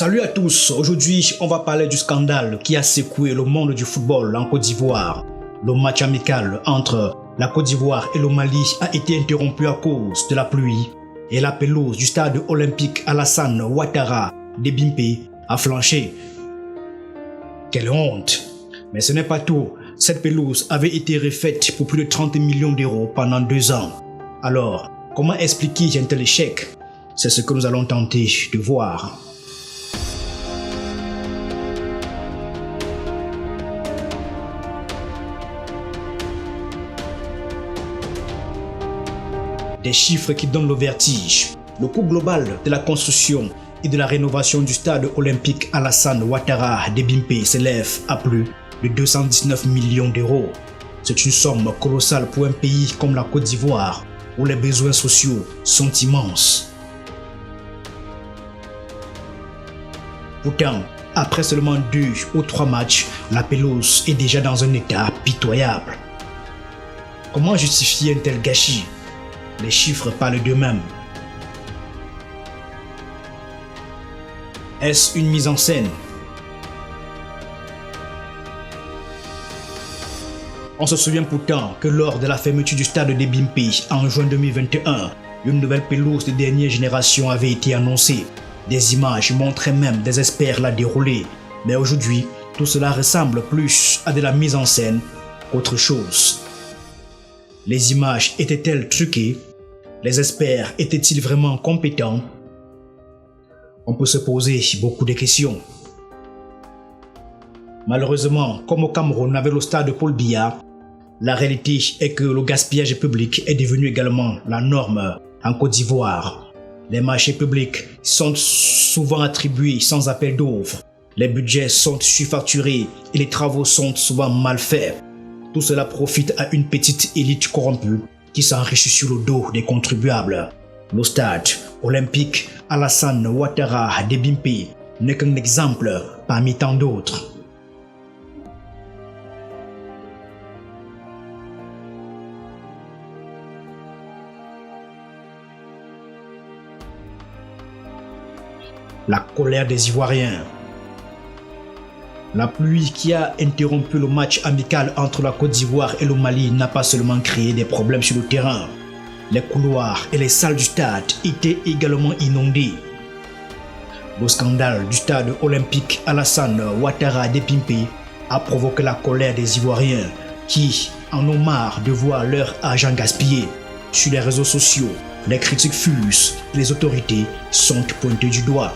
Salut à tous, aujourd'hui on va parler du scandale qui a secoué le monde du football en Côte d'Ivoire. Le match amical entre la Côte d'Ivoire et le Mali a été interrompu à cause de la pluie et la pelouse du stade olympique Alassane Ouattara d'Ebimpe a flanché. Quelle honte! Mais ce n'est pas tout, cette pelouse avait été refaite pour plus de 30 millions d'euros pendant 2 ans. Alors, comment expliquer un tel échec? C'est ce que nous allons tenter de voir. Des chiffres qui donnent le vertige. Le coût global de la construction et de la rénovation du stade olympique Alassane Ouattara d'Ebimpe s'élève à plus de 219 millions d'euros. C'est une somme colossale pour un pays comme la Côte d'Ivoire, où les besoins sociaux sont immenses. Pourtant, après seulement 2 ou 3 matchs, la pelouse est déjà dans un état pitoyable. Comment justifier un tel gâchis? Les chiffres parlent d'eux-mêmes. Est-ce une mise en scène? On se souvient pourtant que lors de la fermeture du stade d'Ebimpe en juin 2021, une nouvelle pelouse de dernière génération avait été annoncée. Des images montraient même des experts la dérouler. Mais aujourd'hui, tout cela ressemble plus à de la mise en scène qu'autre chose. Les images étaient-elles truquées? Les experts étaient-ils vraiment compétents? On peut se poser beaucoup de questions. Malheureusement, comme au Cameroun avec le stade Paul Biya, la réalité est que le gaspillage public est devenu également la norme en Côte d'Ivoire. Les marchés publics sont souvent attribués sans appel d'offres. Les budgets sont surfacturés et les travaux sont souvent mal faits. Tout cela profite à une petite élite corrompue qui s'enrichit sur le dos des contribuables. Le stade olympique Alassane Ouattara d'Ebimpe n'est qu'un exemple parmi tant d'autres. La colère des Ivoiriens. La pluie qui a interrompu le match amical entre la Côte d'Ivoire et le Mali n'a pas seulement créé des problèmes sur le terrain. Les couloirs et les salles du stade étaient également inondés. Le scandale du stade olympique Alassane Ouattara d'Ebimpe a provoqué la colère des Ivoiriens qui en ont marre de voir leur argent gaspillé. Sur les réseaux sociaux, les critiques fusent et les autorités sont pointées du doigt.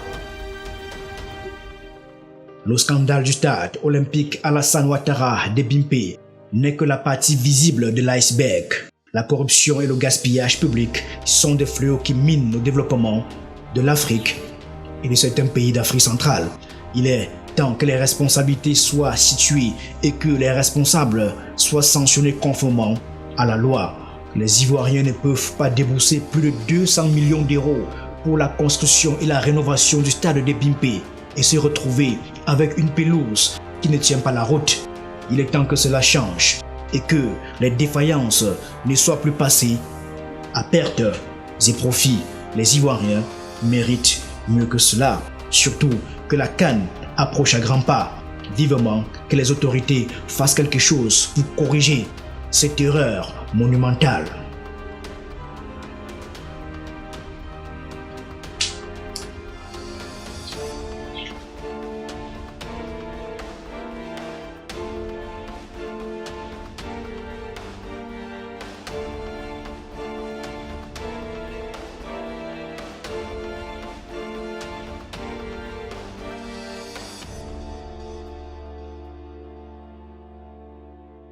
Le scandale du stade olympique Alassane Ouattara d'Ebimpe n'est que la partie visible de l'iceberg. La corruption et le gaspillage public sont des fléaux qui minent le développement de l'Afrique et de certains pays d'Afrique centrale. Il est temps que les responsabilités soient situées et que les responsables soient sanctionnés conformément à la loi. Les Ivoiriens ne peuvent pas débourser plus de 200 millions d'euros pour la construction et la rénovation du stade d'Ebimpe et se retrouver avec une pelouse qui ne tient pas la route. Il est temps que cela change et que les défaillances ne soient plus passées à pertes et profits. Les Ivoiriens méritent mieux que cela. Surtout que la CAN approche à grands pas. Vivement que les autorités fassent quelque chose pour corriger cette erreur monumentale.